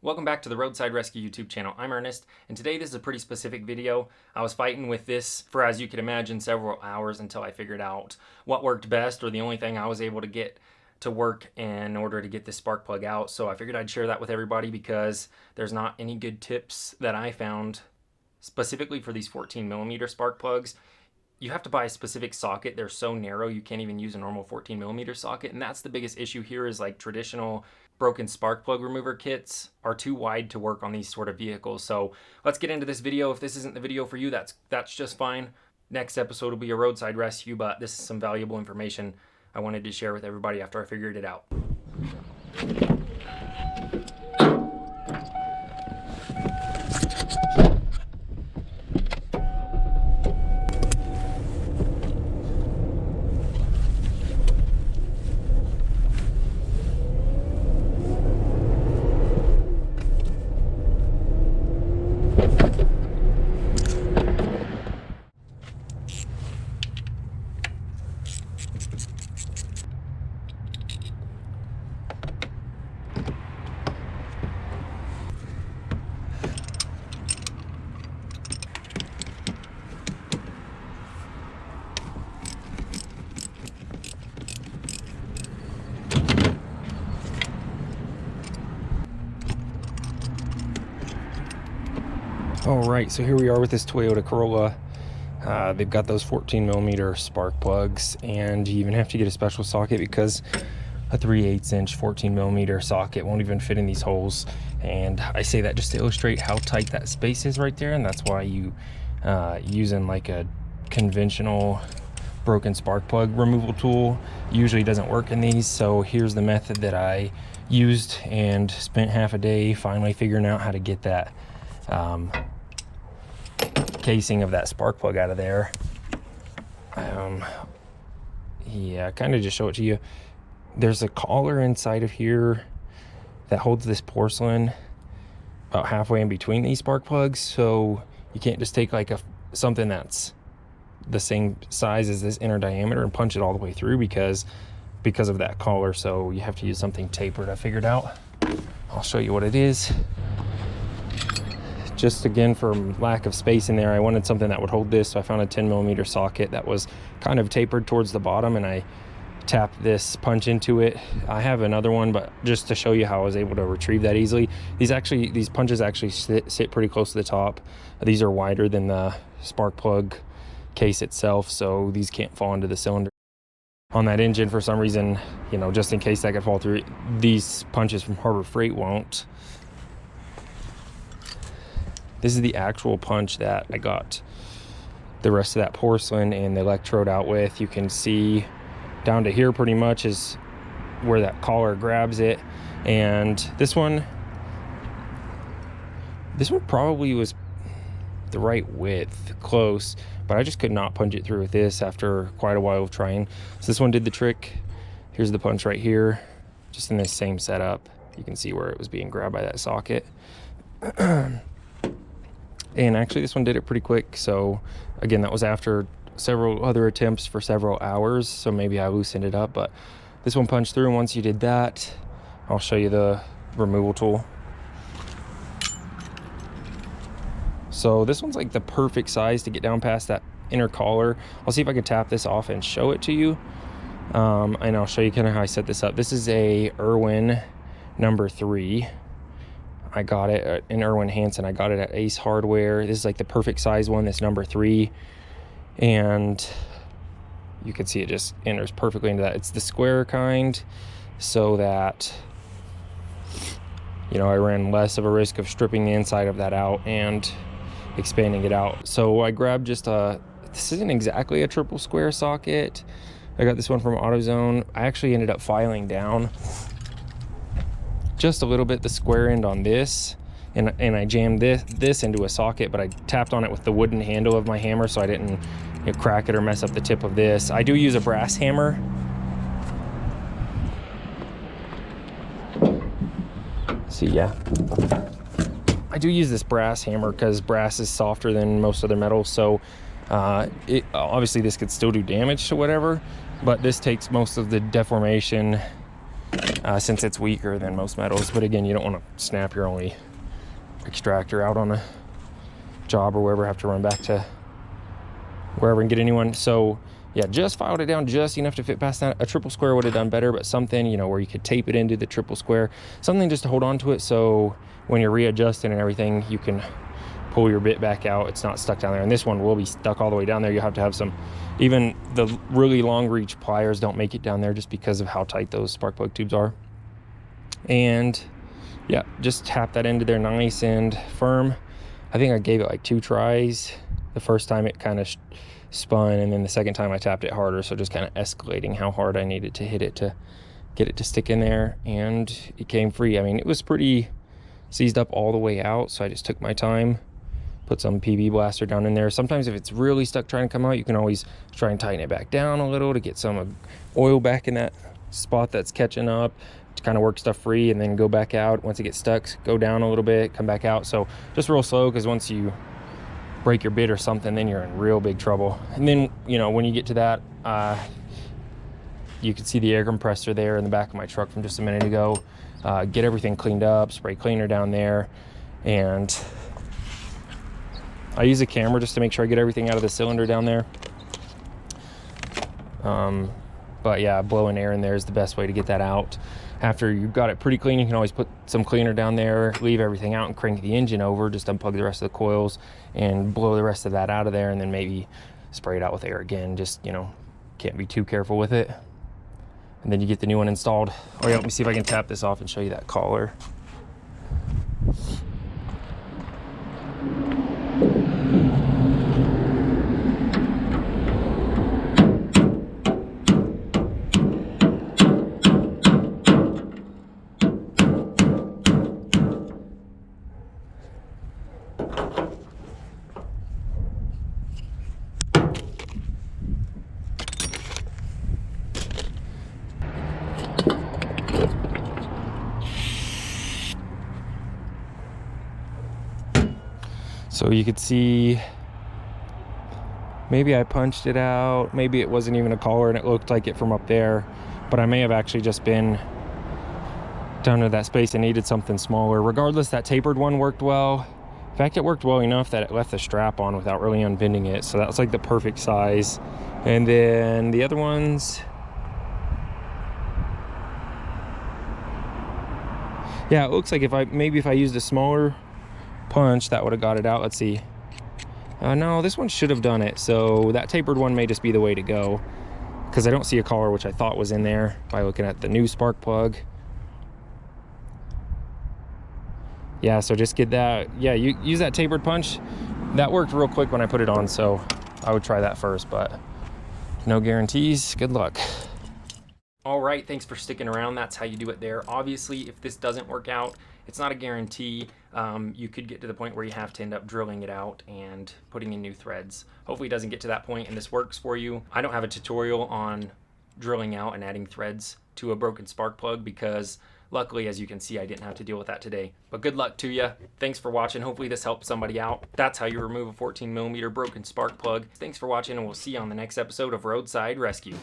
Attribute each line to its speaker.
Speaker 1: Welcome back to the Roadside Rescue YouTube channel. I'm Ernest, and today this is a pretty specific video. I was fighting with this for, as you can imagine, several hours until I figured out what worked best, or the only thing I was able to get to work in order to get this spark plug out. So I figured I'd share that with everybody because there's not any good tips that I found specifically for these 14mm spark plugs. You have to buy a specific socket. They're so narrow you can't even use a normal 14mm socket, and that's the biggest issue here. Is like traditional broken spark plug remover kits are too wide to work on these sort of vehicles. So let's get into this video. If this isn't the video for you, that's just fine. Next episode will be a roadside rescue, but this is some valuable information I wanted to share with everybody after I figured it out. All right, so here we are with this Toyota Corolla. They've got those 14mm spark plugs, and you even have to get a special socket because a 3/8" 14mm socket won't even fit in these holes. And I say that just to illustrate how tight that space is right there, and that's why you using like a conventional broken spark plug removal tool usually doesn't work in these. So here's the method that I used and spent half a day finally figuring out how to get that casing of that spark plug out of there. Yeah, kind of just show it to you. There's a collar inside of here that holds this porcelain about halfway in between these spark plugs, so you can't just take like something that's the same size as this inner diameter and punch it all the way through because of that collar. So you have to use something tapered. I figured out. I'll show you what it is. Just again, for lack of space in there, I wanted something that would hold this, so I found a 10mm socket that was kind of tapered towards the bottom, and I tapped this punch into it. I have another one, but just to show you how I was able to retrieve that easily. These punches actually sit pretty close to the top. These are wider than the spark plug case itself, so these can't fall into the cylinder. On that engine, for some reason, you know, just in case that could fall through, these punches from Harbor Freight won't. This is the actual punch that I got the rest of that porcelain and the electrode out with. You can see down to here pretty much is where that collar grabs it. And this one probably was the right width, close, but I just could not punch it through with this after quite a while of trying. So this one did the trick. Here's the punch right here, just in this same setup. You can see where it was being grabbed by that socket. And actually this one did it pretty quick. So again, that was after several other attempts for several hours, so maybe I loosened it up, but this one punched through. And once you did that, I'll show you the removal tool. So this one's like the perfect size to get down past that inner collar. I'll see if I can tap this off and show it to you, and I'll show you kind of how I set this up. This is a Irwin number 3. I got it in Irwin Hansen. I got it at Ace Hardware. This is like the perfect size one, this number 3. And you can see it just enters perfectly into that. It's the square kind, so that, you know, I ran less of a risk of stripping the inside of that out and expanding it out. So I grabbed just this isn't exactly a triple square socket. I got this one from AutoZone. I actually ended up filing down just a little bit the square end on this, and I jammed this into a socket, but I tapped on it with the wooden handle of my hammer so I didn't, you know, crack it or mess up the tip of this. I do use a brass hammer. See, yeah, I do use this brass hammer because brass is softer than most other metals, so obviously this could still do damage to whatever, but this takes most of the deformation since it's weaker than most metals. But again, you don't want to snap your only extractor out on a job or wherever, have to run back to wherever and get a new one. So yeah, just filed it down just enough to fit past that. A triple square would have done better, but something, you know, where you could tape it into the triple square, something just to hold on to it, so when you're readjusting and everything, you can pull your bit back out. It's not stuck down there. And this one will be stuck all the way down there. You'll have to have some, even the really long reach pliers don't make it down there just because of how tight those spark plug tubes are. And yeah, just tap that into there nice and firm. I think I gave it like 2 tries. The first time it kind of spun, and then the second time I tapped it harder, so just kind of escalating how hard I needed to hit it to get it to stick in there, and it came free. I mean, it was pretty seized up all the way out, so I just took my time, put some PB blaster down in there. Sometimes if it's really stuck trying to come out, you can always try and tighten it back down a little to get some oil back in that spot that's catching up, to kind of work stuff free, and then go back out. Once it gets stuck, go down a little bit, come back out. So just real slow, because once you break your bit or something, then you're in real big trouble. And then, you know, when you get to that, you can see the air compressor there in the back of my truck from just a minute ago. Get everything cleaned up, spray cleaner down there, and I use a camera just to make sure I get everything out of the cylinder down there. But yeah, blowing air in there is the best way to get that out. After you've got it pretty clean, you can always put some cleaner down there, leave everything out, and crank the engine over. Just unplug the rest of the coils and blow the rest of that out of there, and then maybe spray it out with air again. Just, you know, can't be too careful with it. And then you get the new one installed. Oh yeah, let me see if I can tap this off and show you that collar. So you could see, maybe I punched it out, maybe it wasn't even a collar and it looked like it from up there, but I may have actually just been down to that space and needed something smaller. Regardless, that tapered one worked well. In fact, it worked well enough that it left the strap on without really unbending it, so that was like the perfect size. And then the other ones, yeah, it looks like if I used a smaller punch, that would have got it out. Let's see. No, this one should have done it. So that tapered one may just be the way to go, because I don't see a collar, which I thought was in there by looking at the new spark plug. Yeah, so just get that. Yeah, you use that tapered punch. That worked real quick when I put it on, so I would try that first, but no guarantees. Good luck. All right, thanks for sticking around. That's how you do it there. Obviously, if this doesn't work out, it's not a guarantee. You could get to the point where you have to end up drilling it out and putting in new threads. Hopefully it doesn't get to that point and this works for you. I don't have a tutorial on drilling out and adding threads to a broken spark plug, because luckily, as you can see, I didn't have to deal with that today. But good luck to you. Thanks for watching. Hopefully this helps somebody out. That's how you remove a 14mm broken spark plug. Thanks for watching, and we'll see you on the next episode of Roadside Rescue.